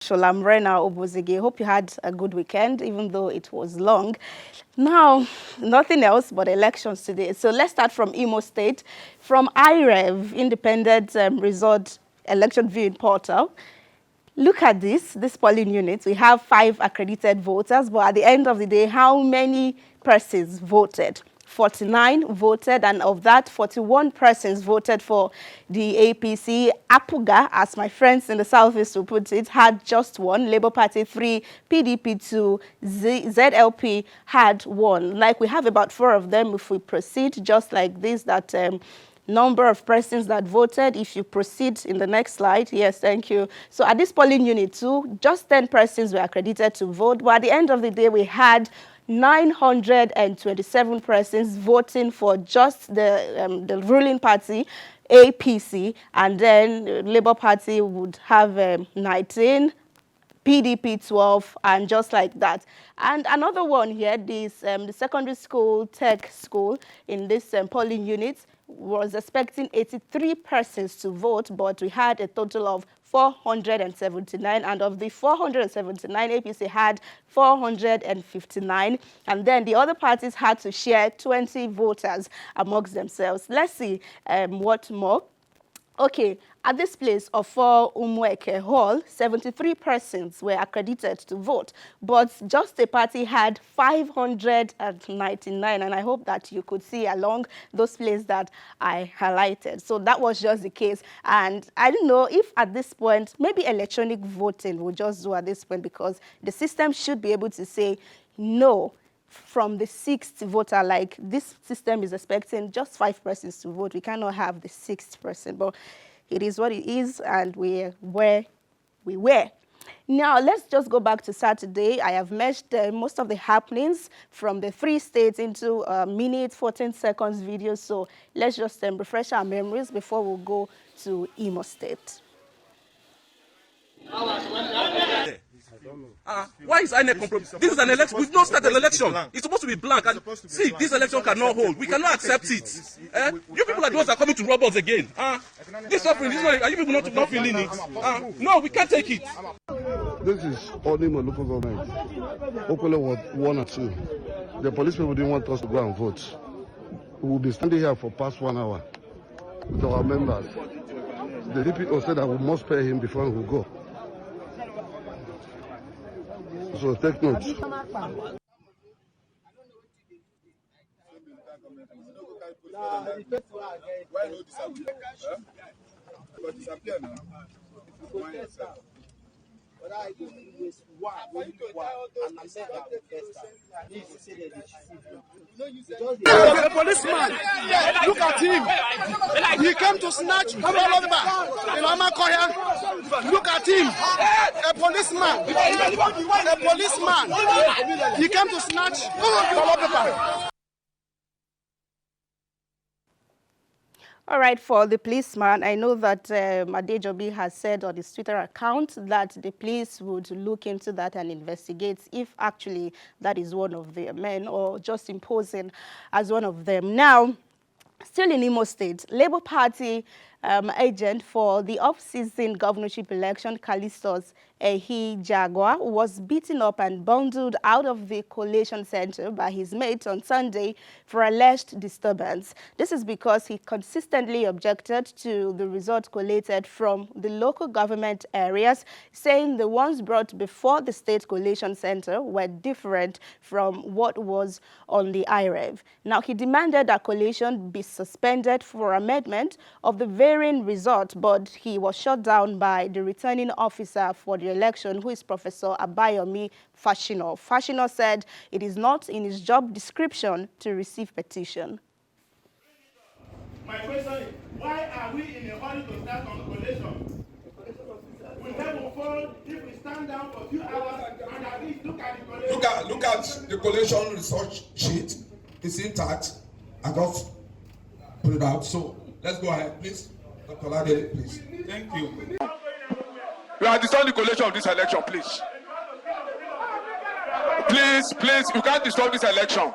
Onoshiorena, Obozeghie. Hope you had a good weekend, even though it was long. Now, nothing else but elections today. So let's start from Imo State, from IREV, Independent Result Election Viewing Portal. Look at this polling unit. We have 5 accredited voters, but at the end of the day, how many persons voted? 49 voted, and of that, 41 persons voted for the APC. Apuga, as my friends in the Southeast will put it, had just 1. Labour Party 3, PDP 2, ZLP had 1. Like, we have about 4 of them if we proceed just like this, that number of persons that voted. If you proceed in the next slide. Yes, thank you. So at this polling unit 2, just 10 persons were accredited to vote, but at the end of the day, we had 927 persons voting for just the ruling party, APC, and then Labour Party would have 19, PDP 12, and just like that. And another one here, this the secondary school, tech school in this polling unit was expecting 83 persons to vote, but we had a total of 479, and of the 479, APC had 459, and then the other parties had to share 20 voters amongst themselves. Let's see what more. Okay, at this place of Umueke Hall, 73 persons were accredited to vote, but just a party had 599, and I hope that you could see along those places that I highlighted. So that was just the case, and I don't know if at this point, maybe electronic voting will just do at this point, because the system should be able to say no from the 6th voter. Like, this system is expecting just 5 persons to vote. We cannot have the 6th person, but it is what it is, and we're where we were. Now, let's just go back to Saturday. I have meshed most of the happenings from the 3 states into a minute, 14 seconds video. So let's just refresh our memories before we go to Imo State. Why is INEC compromised? This is an election. We've not started an election. It's supposed to be blank. And see, this election cannot hold. We cannot accept it. You people are the ones that are coming to rob us again. This suffering, are you people not feeling it? No, we can't take it. This is Imo local government. Hopefully, 1 or 2. The police people didn't want us to go and vote. We will be standing here for past 1 hour with our members. The DPO said that we must pay him before we go. So take note. The policeman, look at him. He came to snatch. Look at him. A policeman. He came to snatch. All right, for the policeman, I know that Adejobi has said on his Twitter account that the police would look into that and investigate if actually that is one of their men or just imposing as one of them. Now, still in Imo State, Labour Party agent for the off-season governorship election, Callistus Jagua, was beaten up and bundled out of the collation center by his mates on Sunday for alleged disturbance. This is because he consistently objected to the results collated from the local government areas, saying the ones brought before the state collation center were different from what was on the IREV. Now, he demanded that collation be suspended for amendment of the varying results, but he was shut down by the returning officer for the election, who is Professor Abayomi Fashino. Fashino said it is not in his job description to receive petition. My question is, why are we in a hurry to start on collation? We never fall if we stand down for a few hours and at least look at the collation. Look at the collation research sheet. It's intact. I just put it out. So let's go ahead, please. Dr. Lade, please. Thank you. We are destroying the collation of this election, please. Please, you can't destroy this election.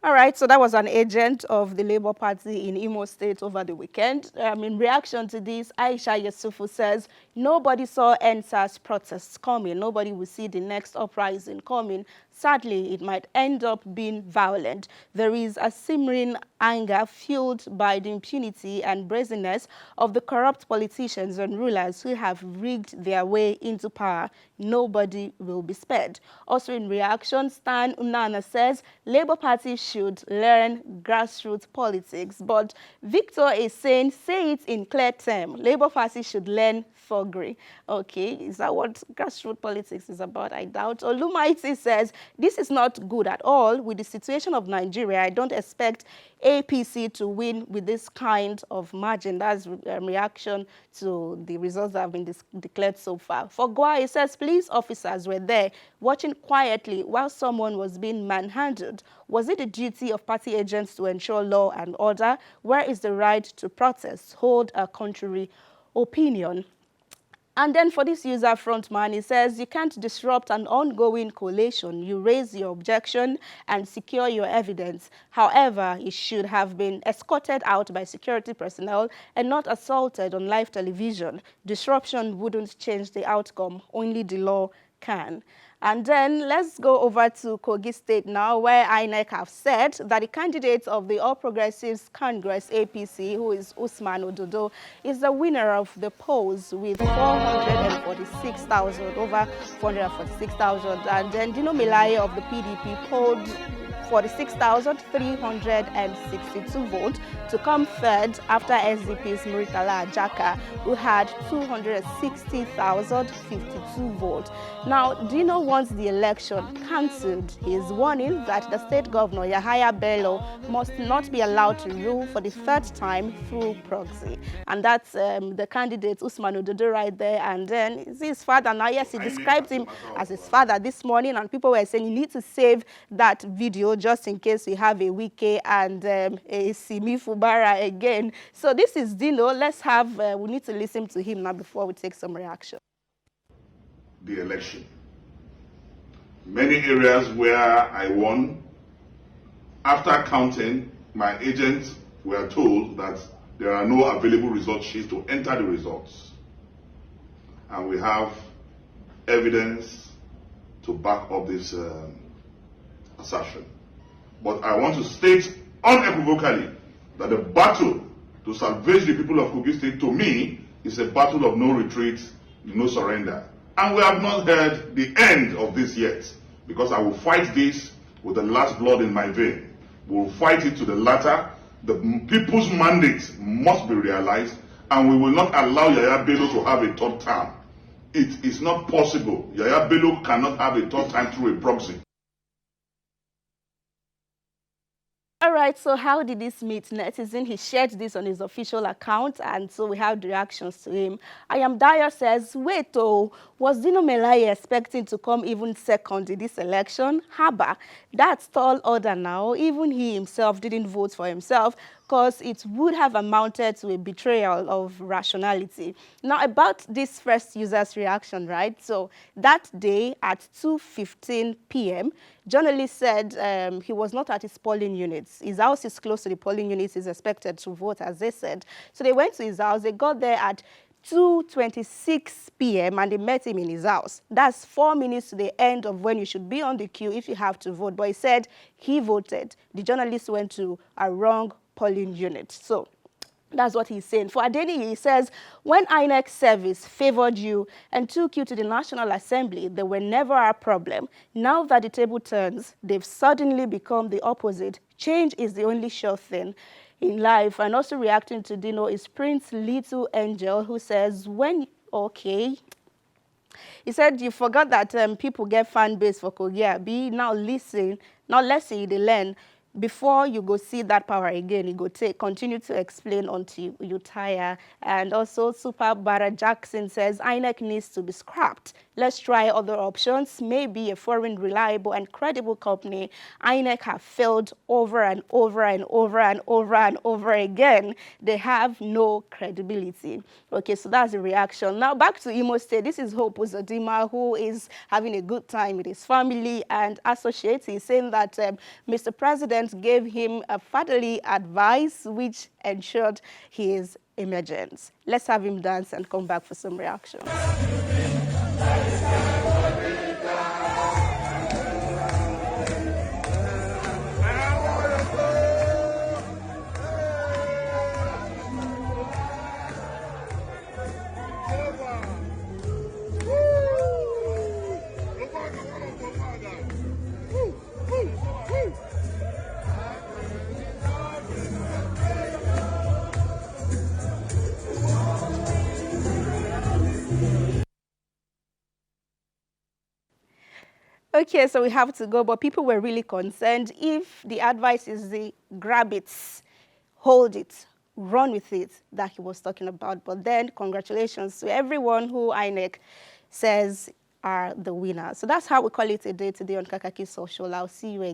All right, so that was an agent of the Labour Party in Imo State over the weekend. In reaction to this, Aisha Yusufu says nobody saw NSAS protests coming. Nobody will see the next uprising coming. Sadly, it might end up being violent. There is a simmering anger fueled by the impunity and brazenness of the corrupt politicians and rulers who have rigged their way into power. Nobody will be spared. Also in reaction, Stan Unana says Labour Party should learn grassroots politics. But Victor is saying, say it in clear terms, Labour Party should learn thuggery. Okay, is that what grassroots politics is about? I doubt. Olumaiti says, this is not good at all. With the situation of Nigeria, I don't expect APC to win with this kind of margin. That's reaction to the results that have been declared so far. For Goa, it says police officers were there watching quietly while someone was being manhandled. Was it the duty of party agents to ensure law and order? Where is the right to protest? Hold a contrary opinion. And then for this user frontman, he says, you can't disrupt an ongoing collation. You raise your objection and secure your evidence. However, it should have been escorted out by security personnel and not assaulted on live television. Disruption wouldn't change the outcome. Only the law can. And then let's go over to Kogi State now, where INEC have said that the candidate of the All Progressives Congress APC, who is Usman Ododo, is the winner of the polls with 446,000, over 446,000. And then Dino of the PDP polled 46,362 votes to come third after SDP's Muritala Ajaka, who had 260,052 votes. Now, Dino wants the election cancelled. He is warning that the state governor, Yahaya Bello, must not be allowed to rule for the third time through proxy. And that's the candidate, Usman Ododo, right there. And then is his father. Now, yes, he described him as his father this morning, and people were saying you need to save that video just in case we have a Wike and a Simi Fubara again. So this is Dino. Let's have, we need to listen to him now before we take some reaction. The election. Many areas where I won, after counting, my agents were told that there are no available result sheets to enter the results. And we have evidence to back up this assertion. But I want to state unequivocally that the battle to salvage the people of Kogi State, to me, is a battle of no retreat, no surrender. And we have not heard the end of this yet, because I will fight this with the last blood in my vein. We will fight it to the latter. The people's mandate must be realized, and we will not allow Yaya Bello to have a third term. It is not possible. Yaya Bello cannot have a third time through a proxy. All right, so how did this meet netizen? He shared this on his official account, and so we have the reactions to him. I Am Dyer says, wait, oh, was Dino Melaye expecting to come even second in this election? Haba, that's tall order now. Even he himself didn't vote for himself, because it would have amounted to a betrayal of rationality. Now, about this first user's reaction, right? So that day at 2:15 p.m., journalist said he was not at his polling units. His house is close to the polling units. He's expected to vote, as they said. So they went to his house. They got there at 2:26 p.m. and they met him in his house. That's 4 minutes to the end of when you should be on the queue if you have to vote. But he said he voted. The journalist went to a wrong polling unit. So that's what he's saying. For Adeni, he says, when INEC service favored you and took you to the National Assembly, they were never a problem. Now that the table turns, they've suddenly become the opposite. Change is the only sure thing in life. And also reacting to Dino is Prince Little Angel, who says, okay. He said, you forgot that people get fan base for Kogi AB. Now listen, let's see the learn. Before you go see that power again, you go continue to explain until you tire. And also, Super Bara Jackson says, INEC needs to be scrapped. Let's try other options. Maybe a foreign, reliable, and credible company. INEC have failed over and over and over and over and over again. They have no credibility. Okay, so that's the reaction. Now, back to Imo State. This is Hope Uzodinma, who is having a good time with his family and associates. He's saying that Mr. President agent gave him a fatherly advice which ensured his emergence. Let's have him dance and come back for some reactions. Okay, so we have to go, but people were really concerned. If the advice is the grab it, hold it, run with it that he was talking about. But then congratulations to everyone who INEC says are the winners. So that's how we call it a day today on Kakaki Social. I'll see you again.